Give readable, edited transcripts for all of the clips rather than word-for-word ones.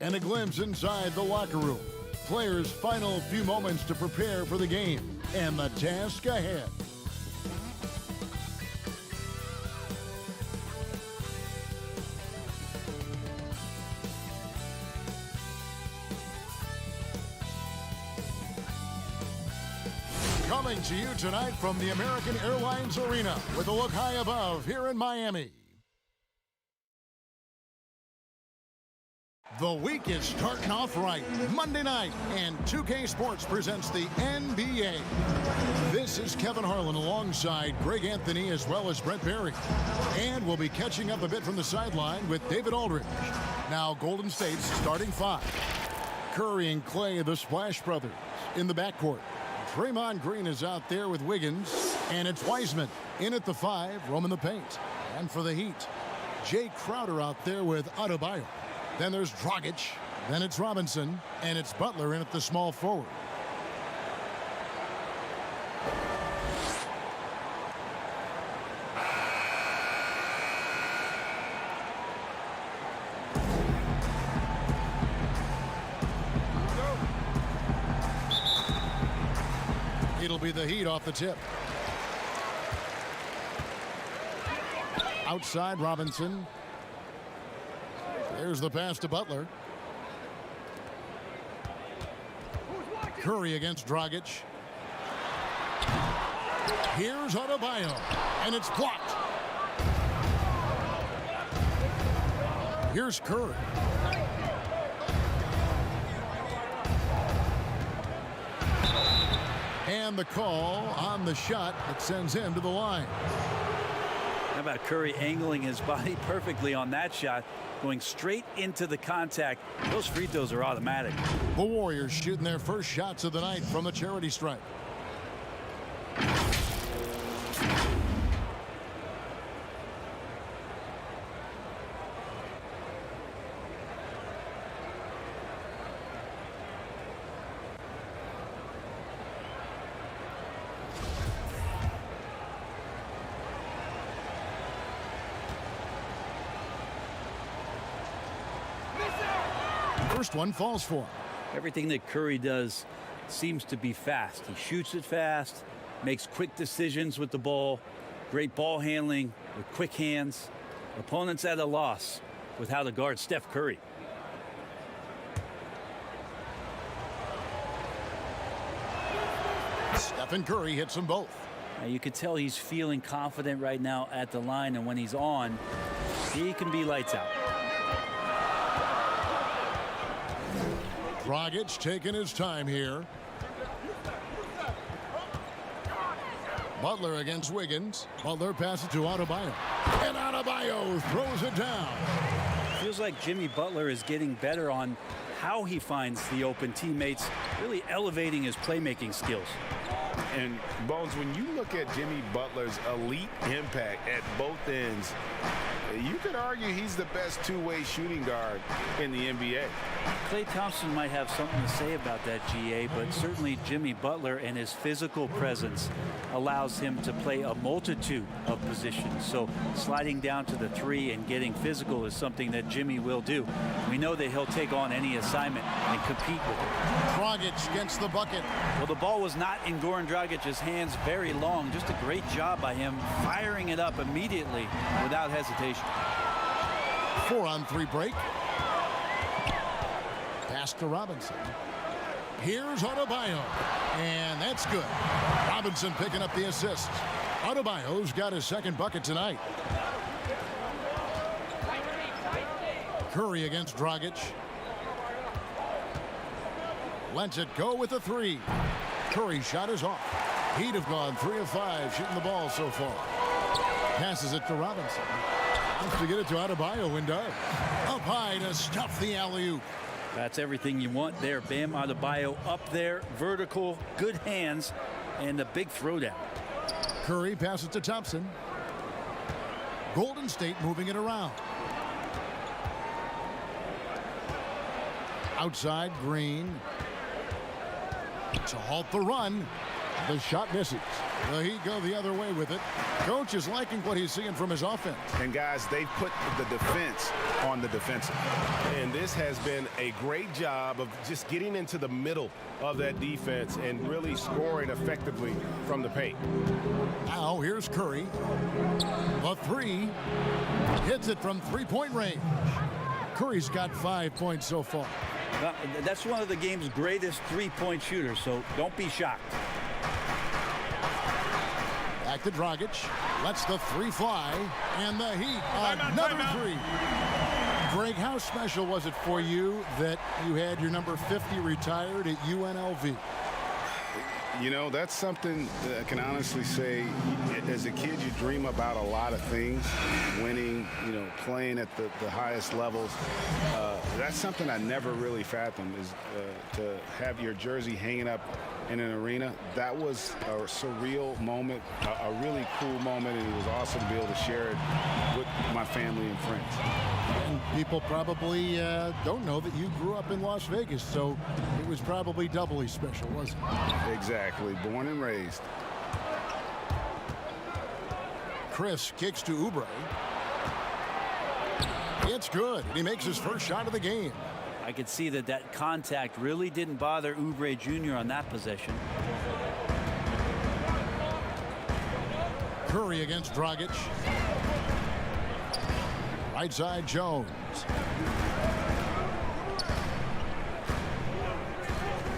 And a glimpse inside the locker room. Players' final few moments to prepare for the game and the task ahead. Coming to you tonight from the American Airlines Arena with a look high above here in Miami. The week is starting off right. Monday night, and 2K Sports presents the NBA. This is Kevin Harlan alongside Greg Anthony as well as Brent Barry. And we'll be catching up a bit from the sideline with David Aldridge. Now Golden State's starting five. Curry and Clay, the Splash Brothers, in the backcourt. Draymond Green is out there with Wiggins, and it's Wiseman in at the five, roaming the paint. And for the Heat, Jay Crowder out there with Adebayo. Then there's Dragic, then it's Robinson, and it's Butler in at the small forward. It'll be the Heat off the tip. Outside Robinson. There's the pass to Butler. Curry against Dragic. Here's Adebayo, and it's blocked. Here's Curry. And the call on the shot that sends him to the line. How about Curry angling his body perfectly on that shot, going straight into the contact. Those free throws are automatic. The Warriors shooting their first shots of the night from the charity stripe. First one falls for him. Everything that Curry does seems to be fast. He shoots it fast, makes quick decisions with the ball, great ball handling with quick hands. Opponents at a loss with how to guard Steph Curry. Stephen Curry hits them both. Now you could tell he's feeling confident right now at the line, and when he's on, he can be lights out. Dragic taking his time here. Butler against Wiggins. Butler passes to Adebayo. And Adebayo throws it down. Feels like Jimmy Butler is getting better on how he finds the open teammates, really elevating his playmaking skills. And Bones, when you look at Jimmy Butler's elite impact at both ends, you could argue he's the best two-way shooting guard in the NBA. Klay Thompson might have something to say about that, GA, but certainly Jimmy Butler and his physical presence allows him to play a multitude of positions. So sliding down to the three and getting physical is something that Jimmy will do. We know that he'll take on any assignment and compete with it. Dragic gets the bucket. Well, the ball was not in Goran Dragic's hands very long. Just a great job by him firing it up immediately without hesitation. 4-on-3 break. Pass to Robinson. Here's Adebayo. And that's good. Robinson picking up the assist. Adebayo's got his second bucket tonight. Curry against Dragic. Lets it go with a three. Curry's shot is off. He'd have gone 3 of 5 shooting the ball so far. Passes it to Robinson. Wants to get it to Adebayo and does. Up high to stuff the alley-oop. That's everything you want there. Bam Adebayo up there, vertical, good hands, and a big throwdown. Curry passes to Thompson. Golden State moving it around. Outside, Green. To halt the run. The shot misses. The Heat go the other way with it. Coach is liking what he's seeing from his offense. And guys, they put the defense on the defensive. And this has been a great job of just getting into the middle of that defense and really scoring effectively from the paint. Now here's Curry. The three. Hits it from three-point range. Curry's got 5 points so far. That's one of the game's greatest three-point shooters, so don't be shocked. Back to Dragic. Lets the three fly. And the Heat, another three. Greg, how special was it for you that you had your number 50 retired at UNLV? You know, that's something that I can honestly say. As a kid, you dream about a lot of things, winning, you know, playing at the highest levels. That's something I never really fathomed, is to have your jersey hanging up in an arena. That was a surreal moment, a really cool moment, and it was awesome to be able to share it with my family and friends. And people probably don't know that you grew up in Las Vegas, so it was probably doubly special, wasn't it? Exactly. Born and raised. Chris kicks to Oubre. It's good. He makes his first shot of the game. I could see that contact really didn't bother Oubre Jr. on that possession. Curry against Dragic. Right side, Jones.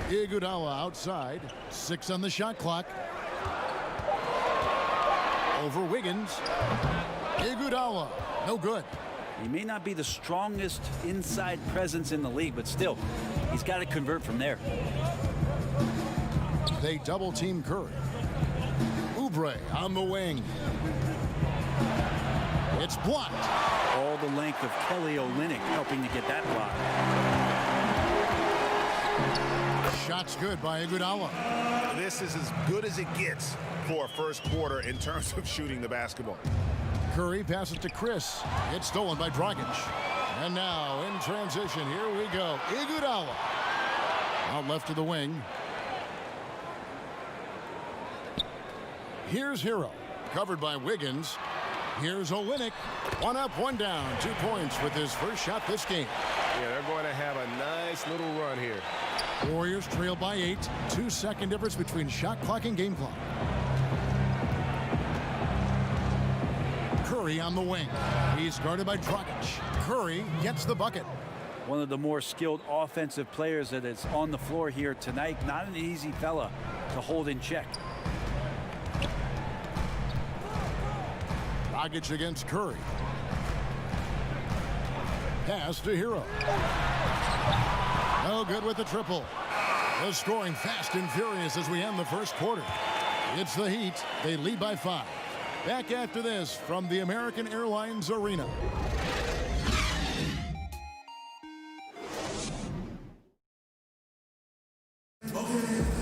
Iguodala outside. 6 on the shot clock. Over Wiggins. Iguodala. No good. He may not be the strongest inside presence in the league, but still, he's got to convert from there. They double team Curry. Oubre on the wing. It's blocked. All the length of Kelly Olynyk helping to get that block. Shot's good by Iguodala. This is as good as it gets for a first quarter in terms of shooting the basketball. Curry passes to Chris. It's stolen by Dragic. And now in transition, here we go. Iguodala out left to the wing. Here's Hero, covered by Wiggins. Here's Olynyk. 1 up, 1 down. 2 points with his first shot this game. Yeah, they're going to have a nice little run here. Warriors trail by 8. 2-second difference between shot clock and game clock. Curry on the wing. He's guarded by Dragic. Curry gets the bucket. One of the more skilled offensive players that is on the floor here tonight. Not an easy fella to hold in check. Dragic against Curry. Pass to Hero. No good with the triple. The scoring fast and furious as we end the first quarter. It's the Heat. They lead by 5. Back after this from the American Airlines Arena.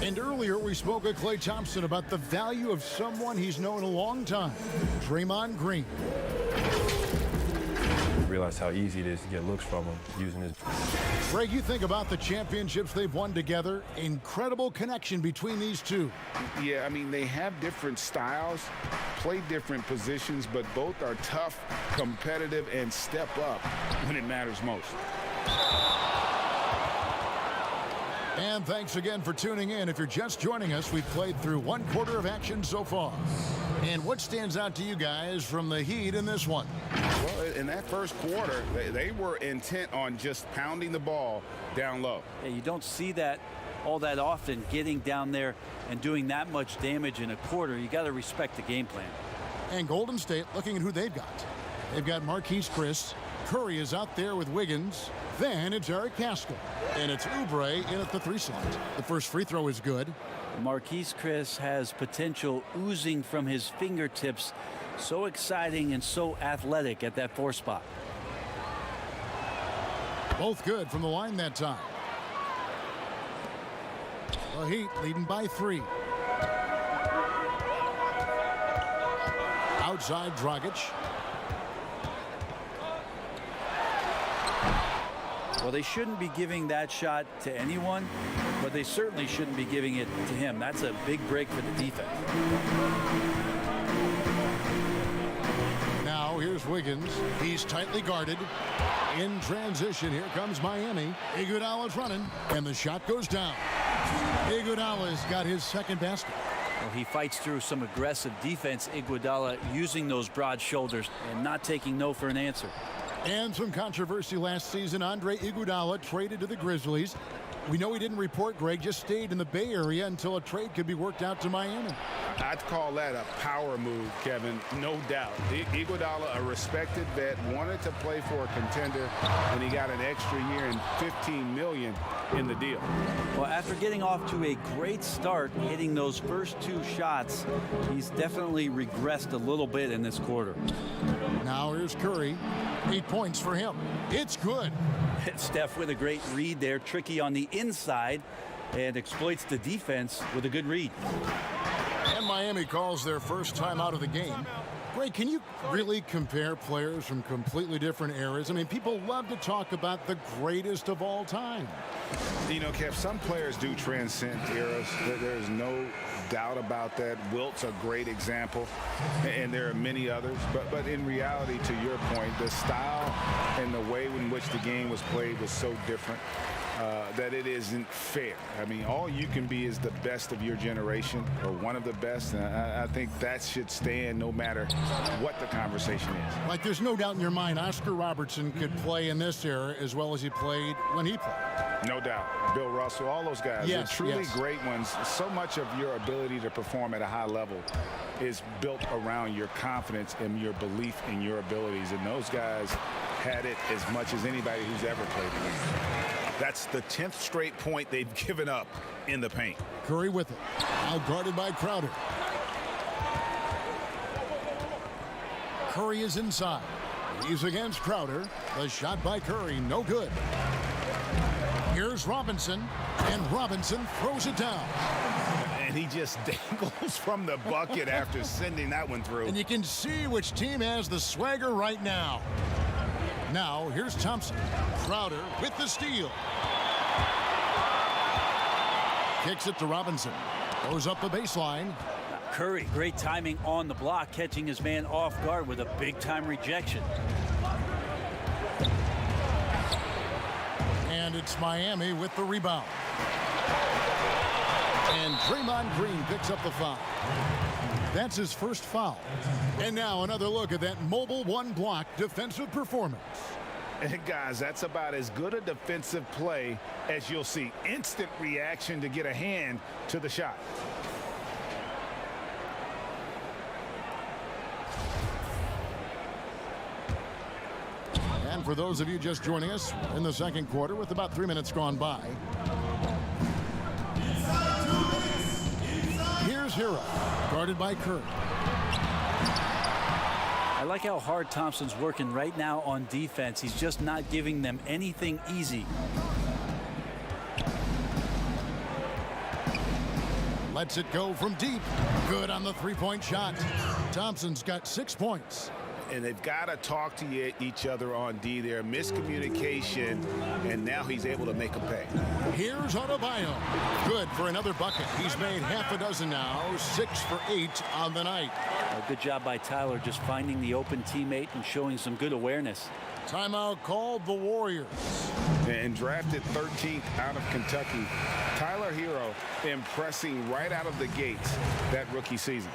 And earlier we spoke with Klay Thompson about the value of someone he's known a long time, Draymond Green. Realize how easy it is to get looks from him using his. Greg, you think about the championships they've won together. Incredible connection between these two. Yeah, I mean, they have different styles, play different positions, but both are tough, competitive, and step up when it matters most. And thanks again for tuning in. If you're just joining us, we've played through 1 quarter of action so far. And what stands out to you guys from the Heat in this one? Well, in that first quarter, they were intent on just pounding the ball down low. Yeah, you don't see that all that often, getting down there and doing that much damage in a quarter. You got to respect the game plan. And Golden State, looking at who they've got. They've got Marquise Chris. Curry is out there with Wiggins. Then it's Eric Pascal. And it's Oubre in at the 3 slot. The first free throw is good. Marquise Chris has potential oozing from his fingertips. So exciting and so athletic at that 4 spot. Both good from the line that time. The Heat leading by 3. Outside Dragic. Well, they shouldn't be giving that shot to anyone, but they certainly shouldn't be giving it to him. That's a big break for the defense. Now here's Wiggins. He's tightly guarded. In transition, here comes Miami. Iguodala's running, and the shot goes down. Iguodala's got his second basket. Well, he fights through some aggressive defense. Iguodala using those broad shoulders and not taking no for an answer. And some controversy last season. Andre Iguodala traded to the Grizzlies. We know he didn't report, Greg, just stayed in the Bay Area until a trade could be worked out to Miami. I'd call that a power move, Kevin, no doubt. Iguodala, a respected vet, wanted to play for a contender, and he got an extra year and $15 million in the deal. Well, after getting off to a great start, hitting those first two shots, he's definitely regressed a little bit in this quarter. Now here's Curry. 8 points for him. It's good. Steph with a great read there, tricky on the inside, and exploits the defense with a good read. And Miami calls their first time out of the game. Greg, can you really compare players from completely different eras? I mean, people love to talk about the greatest of all time. You know, Kev, some players do transcend eras. There's no doubt about that. Wilt's a great example, and there are many others. But in reality, to your point, the style and the way in which the game was played was so different that it isn't fair. I mean, all you can be is the best of your generation, or one of the best. And I think that should stand no matter what the conversation is. Like, there's no doubt in your mind Oscar Robertson could play in this era as well as he played when he played. No doubt. Bill Russell, all those guys. Yes, They're truly yes. great ones. So much of your ability to perform at a high level is built around your confidence and your belief in your abilities. And those guys had it as much as anybody who's ever played the game. That's the 10th straight point they've given up in the paint. Curry with it. Now guarded by Crowder. Curry is inside. He's against Crowder. The shot by Curry, no good. Here's Robinson, and Robinson throws it down. And he just dangles from the bucket after sending that one through. And you can see which team has the swagger right now. Now, here's Thompson. Crowder with the steal. Kicks it to Robinson. Goes up the baseline. Curry, great timing on the block, catching his man off guard with a big-time rejection. And it's Miami with the rebound. And Draymond Green picks up the foul. That's his first foul. And now another look at that mobile one-block defensive performance. And guys, that's about as good a defensive play as you'll see. Instant reaction to get a hand to the shot. And for those of you just joining us, in the second quarter with about 3 minutes gone by. Here's Hero, guarded by Curry. I like how hard Thompson's working right now on defense. He's just not giving them anything easy. Lets it go from deep. Good on the three-point shot. Thompson's got 6 points. And they've got to talk to each other on D there. Miscommunication, and now he's able to make a pay. Here's Adebayo. Good for another bucket. He's made half a dozen now. 6 for 8 on the night. A good job by Tyler just finding the open teammate and showing some good awareness. Timeout called the Warriors. And drafted 13th out of Kentucky, Tyler Hero impressing right out of the gates that rookie season.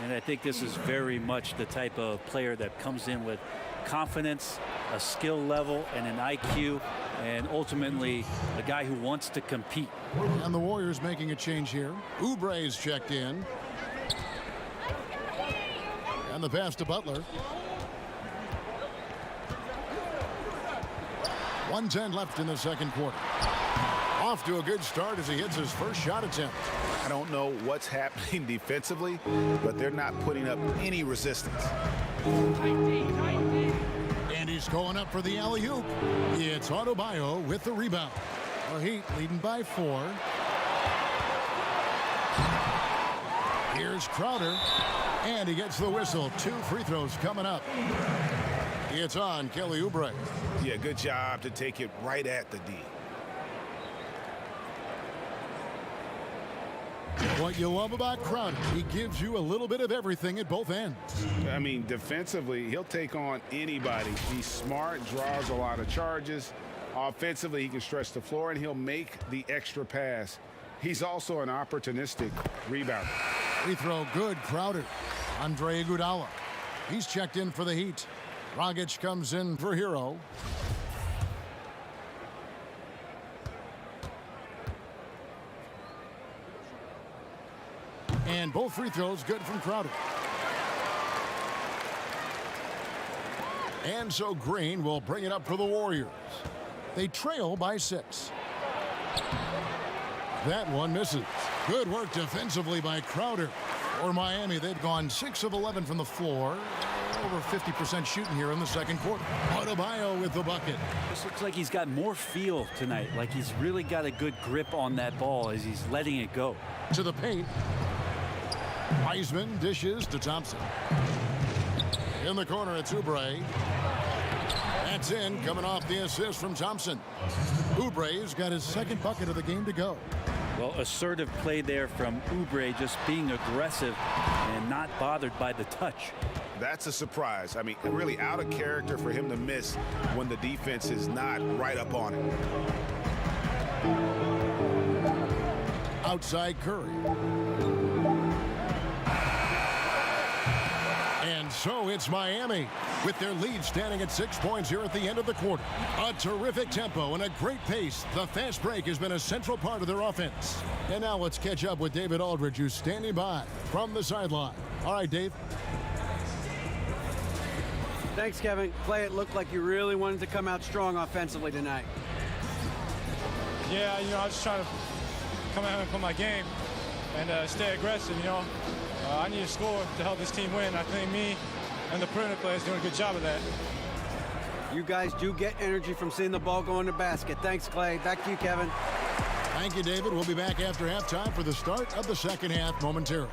And I think this is very much the type of player that comes in with confidence, a skill level, and an IQ, and ultimately a guy who wants to compete. And the Warriors making a change here. Oubre's checked in. And the pass to Butler. 1:10 left in the second quarter. Off to a good start as he hits his first shot attempt. I don't know what's happening defensively, but they're not putting up any resistance. And he's going up for the alley-oop. It's Adebayo with the rebound. The Heat leading by 4. Here's Crowder. And he gets the whistle. 2 free throws coming up. It's on Kelly Oubre. Yeah, good job to take it right at the D. What you love about Crowder, he gives you a little bit of everything at both ends. I mean, defensively, he'll take on anybody. He's smart, draws a lot of charges. Offensively, he can stretch the floor, and he'll make the extra pass. He's also an opportunistic rebounder. Free throw good, Crowder. Andre Iguodala. He's checked in for the Heat. Dragic comes in for Hero. And both free throws good from Crowder. And so Green will bring it up for the Warriors. They trail by 6. That one misses. Good work defensively by Crowder. For Miami, they've gone 6 of 11 from the floor. Over 50% shooting here in the second quarter. Adebayo with the bucket. This looks like he's got more feel tonight, like he's really got a good grip on that ball as he's letting it go. To the paint. Wiseman dishes to Thompson. In the corner, it's Oubre. That's in, coming off the assist from Thompson. Oubre's got his second bucket of the game to go. Well, assertive play there from Oubre, just being aggressive and not bothered by the touch. That's a surprise. I mean, really out of character for him to miss when the defense is not right up on him. Outside Curry. And so it's Miami with their lead standing at 6 points here at the end of the quarter. A terrific tempo and a great pace. The fast break has been a central part of their offense. And now let's catch up with David Aldridge, who's standing by from the sideline. All right, Dave. Thanks, Kevin. Clay, it looked like you really wanted to come out strong offensively tonight. Yeah, I was just trying to come out and play my game and stay aggressive, I need to score to help this team win. I think me and the perimeter players doing a good job of that. You guys do get energy from seeing the ball go in the basket. Thanks, Clay. Back to you, Kevin. Thank you, David. We'll be back after halftime for the start of the second half momentarily.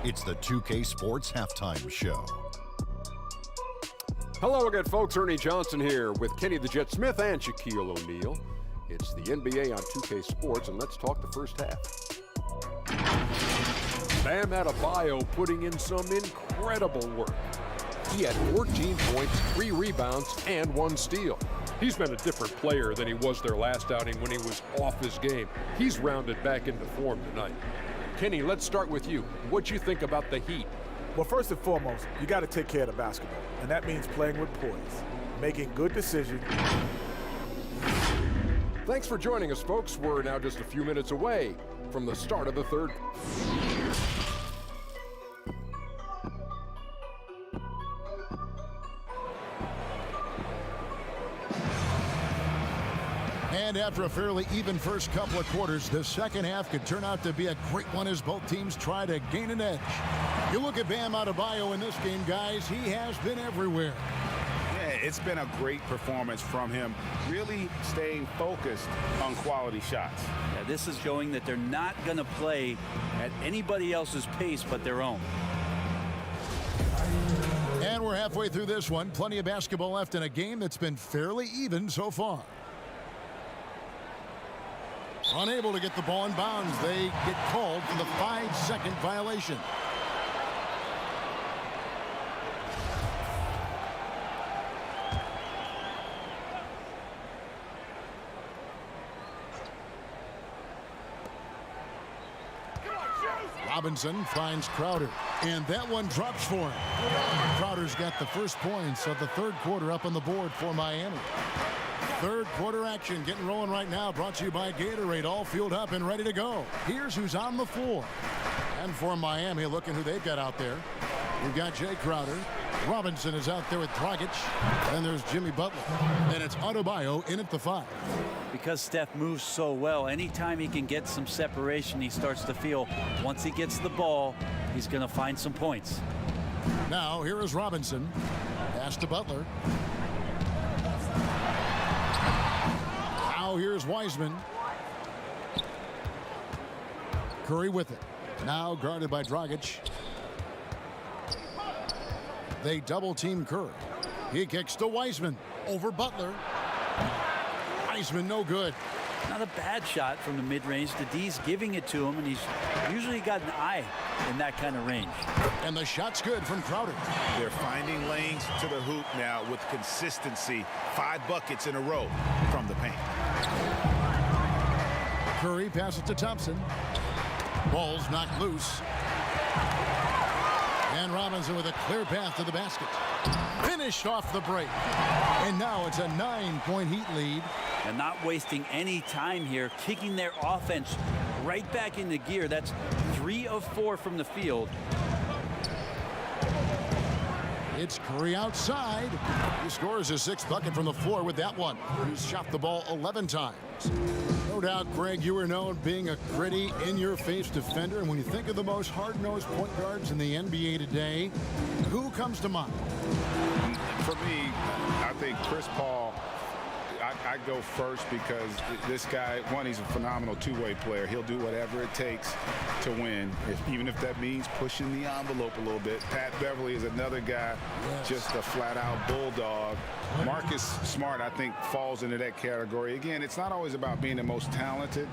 It's the 2K Sports Halftime Show. Hello again, folks. Ernie Johnson here with Kenny the Jet Smith and Shaquille O'Neal. It's the NBA on 2K Sports, and let's talk the first half. Bam Adebayo putting in some incredible work. He had 14 points, 3 rebounds, and 1 steal. He's been a different player than he was their last outing when he was off his game. He's rounded back into form tonight. Kenny, let's start with you. What'd you think about the Heat? Well, first and foremost, you got to take care of the basketball, and that means playing with poise, making good decisions. Thanks for joining us, folks. We're now just a few minutes away from the start of the third. And after a fairly even first couple of quarters, the second half could turn out to be a great one as both teams try to gain an edge. You look at Bam Adebayo in this game, guys, he has been everywhere. Yeah, it's been a great performance from him, really staying focused on quality shots. Yeah, this is showing that they're not going to play at anybody else's pace but their own. And we're halfway through this one. Plenty of basketball left in a game that's been fairly even so far. Unable to get the ball in bounds. They get called for the 5-second violation. Robinson finds Crowder, and that one drops for him. Crowder's got the first points of the third quarter up on the board for Miami. Third quarter action getting rolling right now, brought to you by Gatorade, all fueled up and ready to go. Here's who's on the floor. And for Miami, looking who they've got out there. We've got Jay Crowder. Robinson is out there with Dragic. And there's Jimmy Butler. And it's Adebayo in at the 5. Because Steph moves so well, anytime he can get some separation, he starts to feel once he gets the ball, he's going to find some points. Now, here is Robinson. Pass to Butler. Now here's Wiseman. Curry with it. Now guarded by Dragic. They double-team Curry. He kicks to Wiseman. Over Butler. Wiseman no good. Not a bad shot from the mid-range. The D's giving it to him, and he's usually got an eye in that kind of range. And the shot's good from Crowder. They're finding lanes to the hoop now with consistency. 5 buckets in a row from the paint. Curry passes to Thompson. Ball's knocked loose. And Robinson with a clear path to the basket. Finished off the break. And now it's a 9-point Heat lead. And not wasting any time here, kicking their offense right back into gear. That's 3 of 4 from the field. It's Curry outside. He scores his 6th bucket from the floor with that one. He's shot the ball 11 times. No doubt, Greg, you are known being a gritty, in-your-face defender. And when you think of the most hard-nosed point guards in the NBA today, who comes to mind? For me, I think Chris Paul. I go first because this guy, one, he's a phenomenal two-way player. He'll do whatever it takes to win, even if that means pushing the envelope a little bit. Pat Beverly is another guy, just a flat-out bulldog. Marcus Smart, I think, falls into that category. Again, it's not always about being the most talented,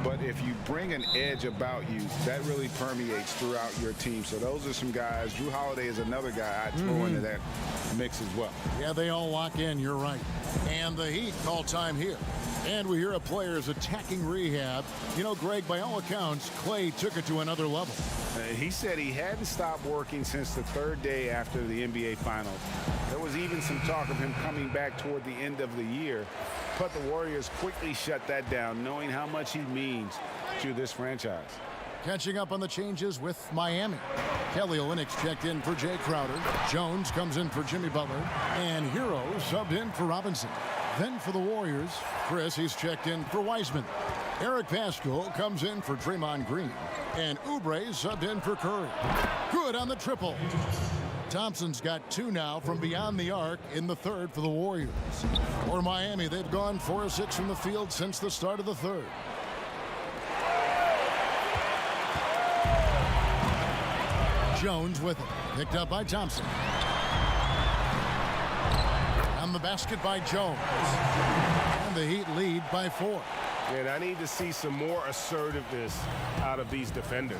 but if you bring an edge about you, that really permeates throughout your team. So those are some guys. Drew Holiday is another guy I'd throw into that mix as well. Yeah, they all lock in. You're right. And the Heat call time here. And we hear of players attacking rehab. You know, Greg, by all accounts, Clay took it to another level. He said he hadn't stopped working since the 3rd day after the NBA Finals. There was even some talk of him coming back toward the end of the year. But the Warriors quickly shut that down, knowing how much he means to this franchise. Catching up on the changes with Miami. Kelly Olynyk checked in for Jay Crowder. Jones comes in for Jimmy Butler. And Hero subbed in for Robinson. Then for the Warriors, Chris, he's checked in for Wiseman. Eric Paschall comes in for Draymond Green. And Oubre subbed in for Curry. Good on the triple. Thompson's got 2 now from beyond the arc in the 3rd for the Warriors. For Miami, they've gone 4 of 6 from the field since the start of the 3rd. Jones with it. Picked up by Thompson. On the basket by Jones. And the Heat lead by 4. And I need to see some more assertiveness out of these defenders.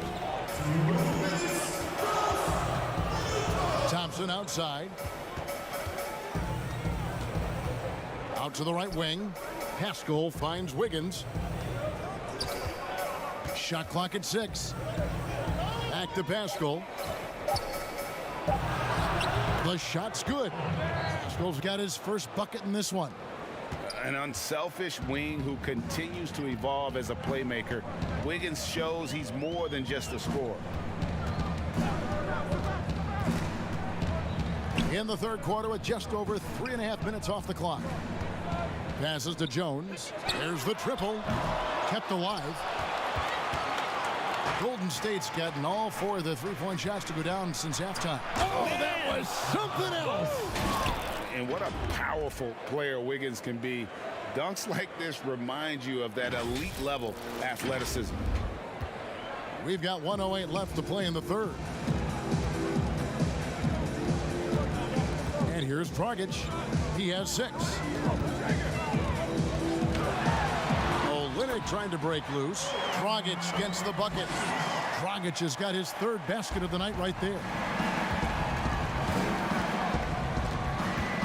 Thompson outside. Out to the right wing. Paschall finds Wiggins. Shot clock at 6. Back to Paschall. The shot's good. Paschall's got his first bucket in this one. An unselfish wing who continues to evolve as a playmaker. Wiggins shows he's more than just a scorer. In the 3rd quarter with just over 3.5 minutes off the clock. Passes to Jones. There's the triple. Kept alive. Golden State's gotten all 4 of the 3-point shots to go down since halftime. Oh, that was something else. And what a powerful player Wiggins can be. Dunks like this remind you of that elite level athleticism. We've got 1:08 left to play in the 3rd. And here's Dragic. He has 6. Olynyk trying to break loose. Dragic gets the bucket. Dragic has got his 3rd basket of the night right there.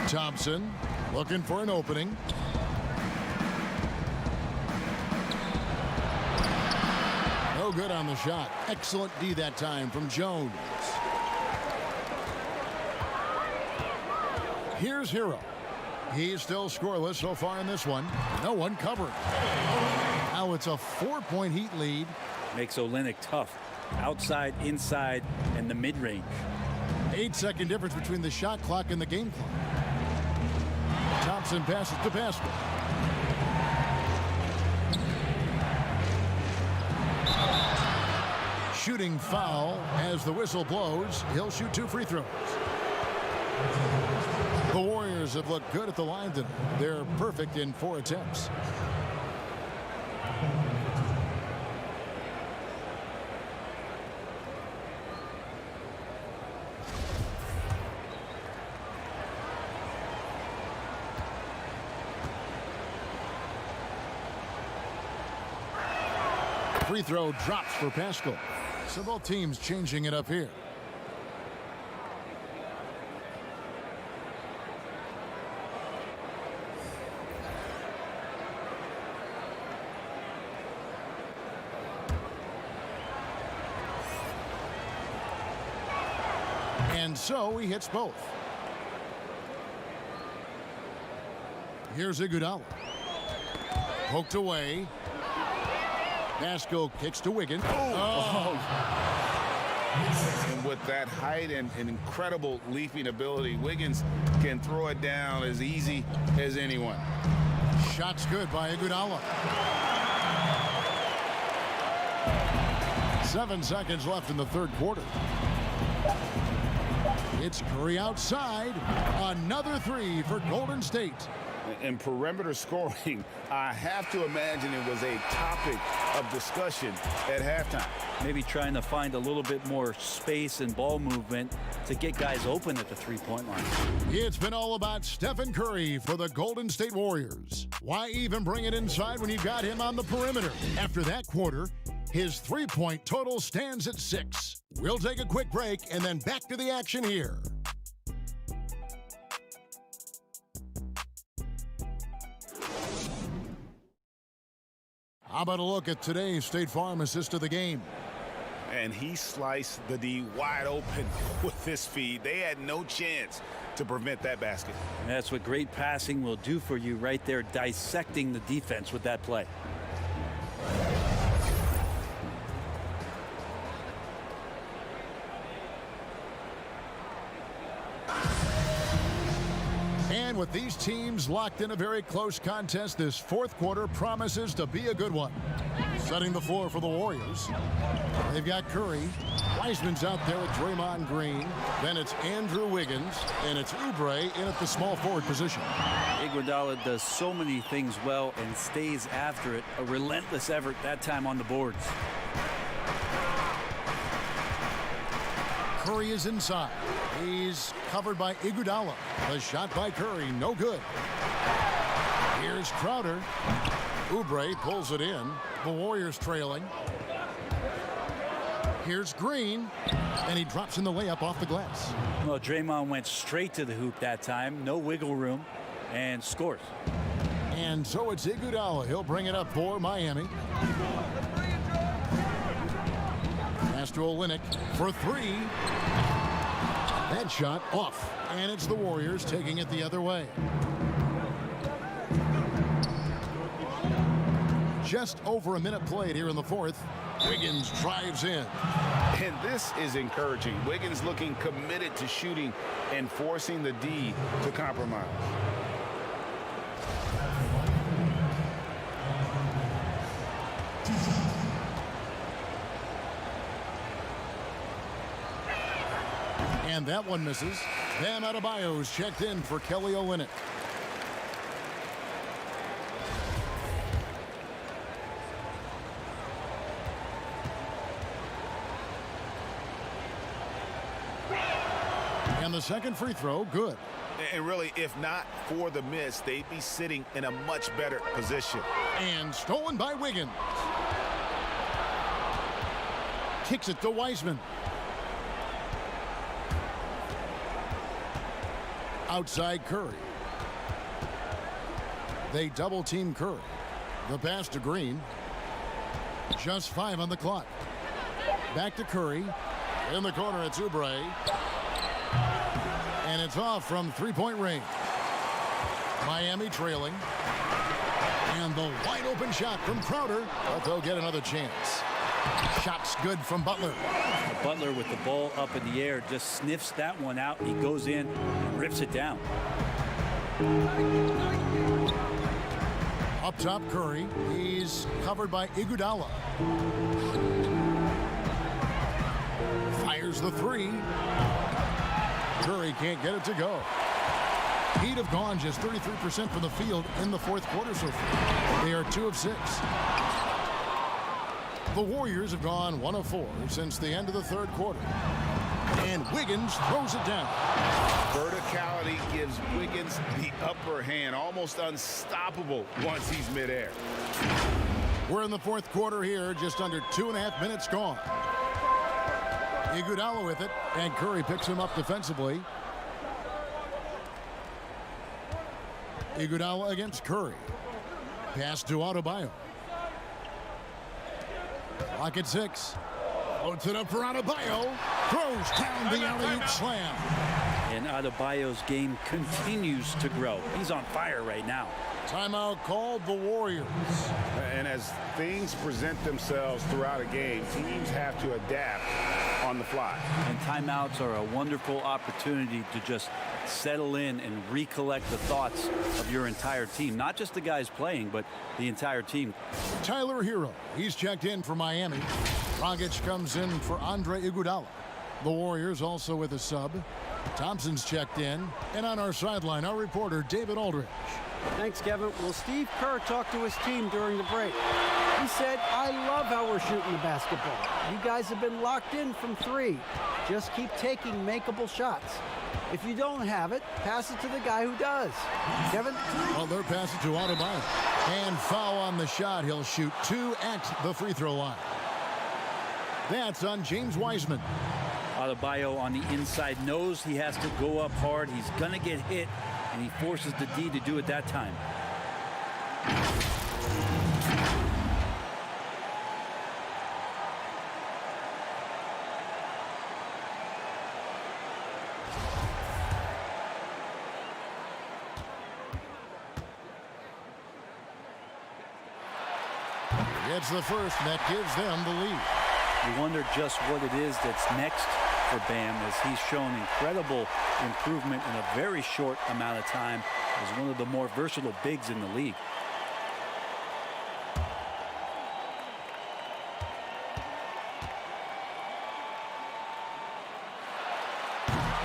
Thompson looking for an opening. No good on the shot. Excellent D that time from Jones. Here's Hero. He's still scoreless so far in this one. No one covered. Now it's a 4-point Heat lead. Makes Olynyk tough. Outside, inside, and the mid-range. 8-second difference between the shot clock and the game clock. Thompson passes to Paschall. Shooting foul as the whistle blows. He'll shoot 2 free throws. The Warriors have looked good at the line tonight. They're perfect in 4 attempts. free throw drops for Paschal. So both teams changing it up here. And so he hits both. Here's Iguodala. Poked away. Paschal kicks to Wiggins. And with that height and incredible leaping ability, Wiggins can throw it down as easy as anyone. Shot's good by Iguodala. 7 seconds left in the third quarter. It's Curry outside. Another three for Golden State. In perimeter scoring, I have to imagine it was a topic of discussion at halftime. Maybe trying to find a little bit more space and ball movement to get guys open at the three-point line. It's been all about Stephen Curry for the Golden State Warriors. Why even bring it inside when you've got him on the perimeter? After that quarter, his three-point total stands at 6. We'll take a quick break and then back to the action here. How about a look at today's State Farm assist of the game? And he sliced the D wide open with this feed. They had no chance to prevent that basket. And that's what great passing will do for you right there, dissecting the defense with that play. And with these teams locked in a very close contest, this fourth quarter promises to be a good one. Setting the floor for the Warriors. They've got Curry. Wiseman's out there with Draymond Green. Then it's Andrew Wiggins. And it's Oubre in at the small forward position. Iguodala does so many things well and stays after it. A relentless effort that time on the boards. Curry is inside. He's covered by Iguodala. The shot by Curry, no good. Here's Crowder. Oubre pulls it in. The Warriors trailing. Here's Green, and he drops in the layup off the glass. Well, Draymond went straight to the hoop that time. No wiggle room, and scores. And so it's Iguodala. He'll bring it up for Miami. Pass to Olynyk for three. That shot off, and it's the Warriors taking it the other way. Just over a minute played here in the fourth. Wiggins drives in. And this is encouraging. Wiggins looking committed to shooting and forcing the D to compromise. And that one misses. Bam Adebayo's checked in for Kelly Olynyk. And the second free throw, good. And really, if not for the miss, they'd be sitting in a much better position. And stolen by Wiggins. Kicks it to Wiseman. Outside Curry. They double team Curry. The pass to Green. Just 5 on the clock. Back to Curry. In the corner, it's Oubre. And it's off from three-point range. Miami trailing. And the wide open shot from Crowder. But they'll get another chance. Shot's good from Butler. Butler with the ball up in the air just sniffs that one out. He goes in and rips it down. Up top, Curry. He's covered by Iguodala. Fires the three. Curry can't get it to go. Heat have gone just 33% from the field in the fourth quarter so far. They are 2 of 6. The Warriors have gone 1 of 4 since the end of the third quarter. And Wiggins throws it down. Verticality gives Wiggins the upper hand, almost unstoppable once he's midair. We're in the fourth quarter here, just under 2.5 minutes gone. Iguodala with it, and Curry picks him up defensively. Iguodala against Curry. Pass to Adebayo. Clock at 6. Floats it up for Adebayo. Throws down the alley-oop slam. And Adebayo's game continues to grow. He's on fire right now. Timeout called the Warriors. And as things present themselves throughout a game, teams have to adapt on the fly. And timeouts are a wonderful opportunity to just settle in and recollect the thoughts of your entire team. Not just the guys playing, but the entire team. Tyler Hero, he's checked in for Miami. Dragic comes in for Andre Iguodala. The Warriors also with a sub. Thompson's checked in. And on our sideline, our reporter, David Aldridge. Thanks, Kevin. Well, Steve Kerr talked to his team during the break. He said, I love how we're shooting the basketball. You guys have been locked in from 3. Just keep taking makeable shots. If you don't have it, pass it to the guy who does. Kevin? Well, they're passing to Adebayo. And foul on the shot. He'll shoot 2 at the free throw line. That's on James Wiseman. Adebayo on the inside knows he has to go up hard. He's going to get hit, and he forces the D to do it that time. It's the first, and that gives them the lead. You wonder just what it is that's next for Bam, as he's shown incredible improvement in a very short amount of time as one of the more versatile bigs in the league.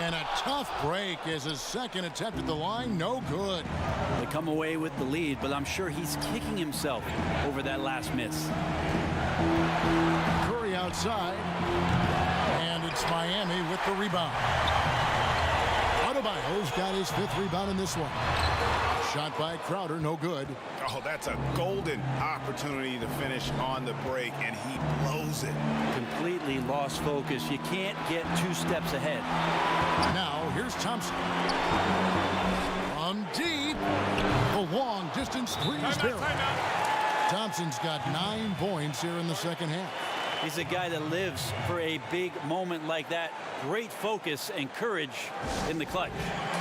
And a tough break as his second attempt at the line, no good. They come away with the lead, but I'm sure he's kicking himself over that last miss. Curry outside, and it's Miami with the rebound. Adebayo's got his 5th rebound in this one. Shot by Crowder, no good. Oh, that's a golden opportunity to finish on the break, and he blows it. Completely lost focus. You can't get 2 steps ahead. Now, here's Thompson. From deep, the long distance three is there. Thompson's got 9 points here in the second half. He's a guy that lives for a big moment like that. Great focus and courage in the clutch.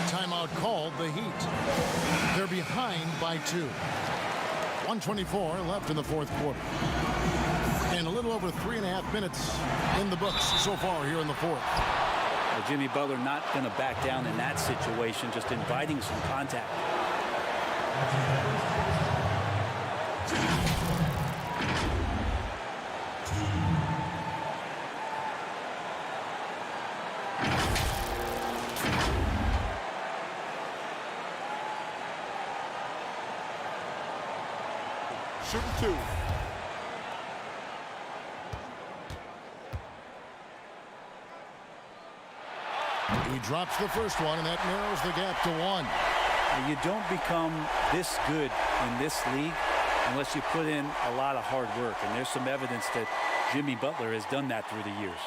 Timeout called, the Heat. They're behind by 2. 1:24 left in the fourth quarter. And a little over 3.5 minutes in the books so far here in the fourth. Well, Jimmy Butler not going to back down in that situation, just inviting some contact. Shooting 2. He drops the first one, and that narrows the gap to 1. You don't become this good in this league unless you put in a lot of hard work. And there's some evidence that Jimmy Butler has done that through the years.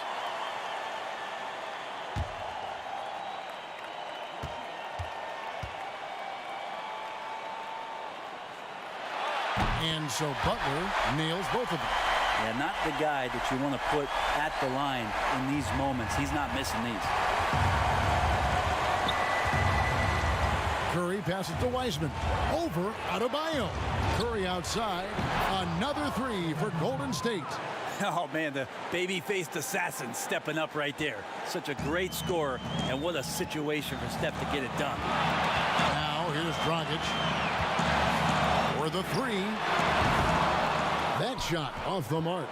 And so Butler nails both of them. Yeah, not the guy that you want to put at the line in these moments. He's not missing these. Curry passes to Wiseman. Over Adebayo. Curry outside. Another 3 for Golden State. Oh, man, the baby-faced assassin stepping up right there. Such a great score, and what a situation for Steph to get it done. Now here's Dragic for the 3. That shot off the mark.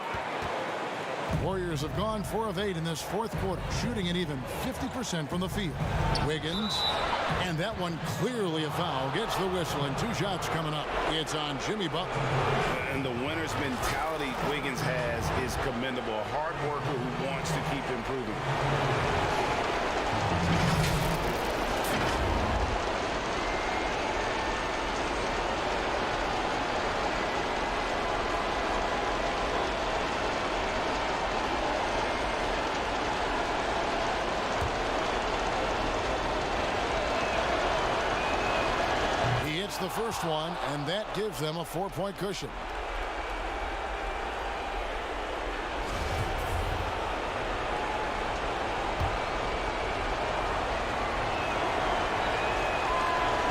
Warriors have gone 4 of 8 in this fourth quarter, shooting an even 50% from the field. Wiggins, and that one clearly a foul, gets the whistle, and 2 shots coming up. It's on Jimmy Butler. And the winner's mentality Wiggins has is commendable. A hard worker who wants to keep improving. the first one, and that gives them a 4-point cushion.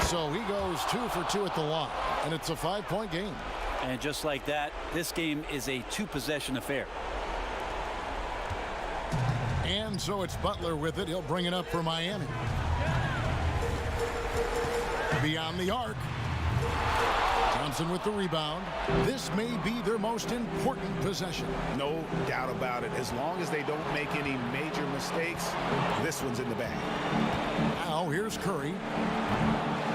So he goes 2 for 2 at the line, and it's a 5-point game. And just like that, this game is a 2-possession affair. And so it's Butler with it. He'll bring it up for Miami. Beyond the arc. Thompson with the rebound. This may be their most important possession. No doubt about it. As long as they don't make any major mistakes, this one's in the bag. Now here's Curry.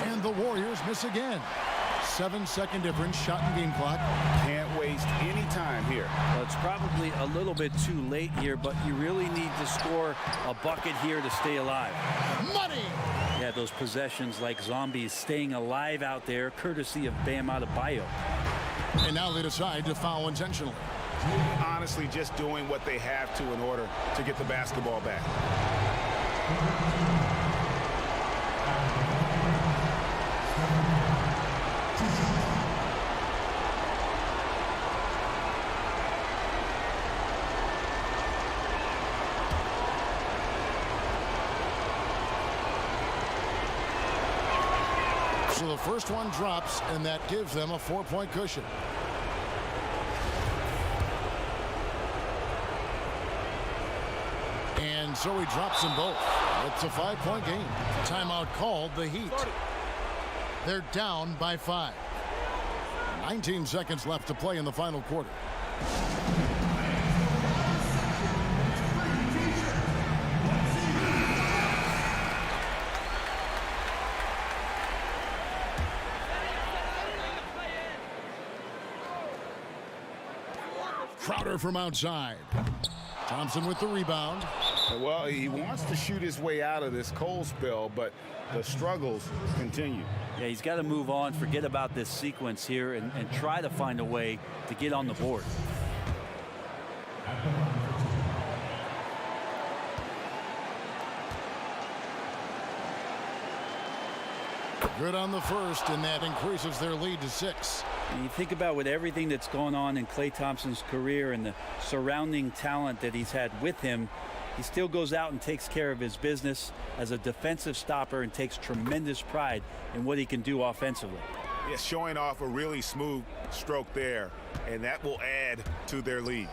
And the Warriors miss again. 7-second difference, shot and game clock. Can't waste any time here. Well, it's probably a little bit too late here, but you really need to score a bucket here to stay alive. Money! Yeah, those possessions like zombies staying alive out there, courtesy of Bam Adebayo. And now they decide to foul intentionally. Honestly, just doing what they have to in order to get the basketball back. So the first one drops, and that gives them a 4-point cushion. And so he drops them both. It's a 5-point game. Timeout called, the Heat. They're down by 5. 19 seconds left to play in the final quarter. Crowder from outside. Thompson with the rebound. Well, he wants to shoot his way out of this cold spell, but the struggles continue. Yeah, he's got to move on, forget about this sequence here, and try to find a way to get on the board. Good on the first, and that increases their lead to 6. And you think about with everything that's going on in Klay Thompson's career and the surrounding talent that he's had with him, he still goes out and takes care of his business as a defensive stopper and takes tremendous pride in what he can do offensively. Yeah, showing off a really smooth stroke there, and that will add to their lead.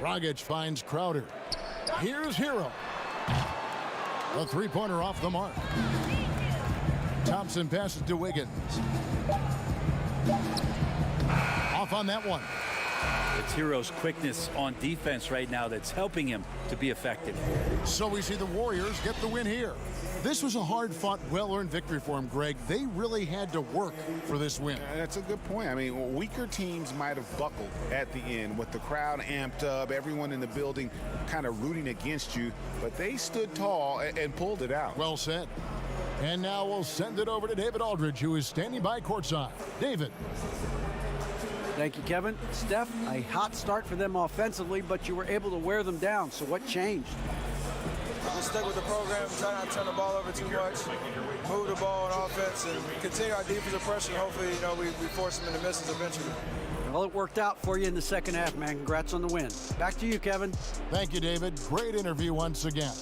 Dragic finds Crowder. Here's Hero. A 3-pointer off the mark. Thompson passes to Wiggins. Off on that one. It's Hero's quickness on defense right now that's helping him to be effective. So we see the Warriors get the win here. This was a hard-fought, well-earned victory for them, Greg. They really had to work for this win. That's a good point. I mean, weaker teams might have buckled at the end with the crowd amped up, everyone in the building kind of rooting against you, but they stood tall and pulled it out. Well said. And now we'll send it over to David Aldridge, who is standing by courtside. David. Thank you, Kevin. Steph, a hot start for them offensively, but you were able to wear them down. So what changed? Just stick with the program, try not to turn the ball over too much, move the ball on offense, and continue our defensive pressure. Hopefully, we force them into misses eventually. Well, it worked out for you in the second half, man. Congrats on the win. Back to you, Kevin. Thank you, David. Great interview once again.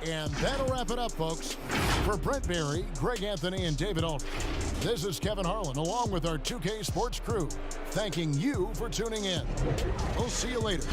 And that'll wrap it up, folks. For Brent Barry, Greg Anthony, and David Aldridge, this is Kevin Harlan, along with our 2K Sports crew, thanking you for tuning in. We'll see you later.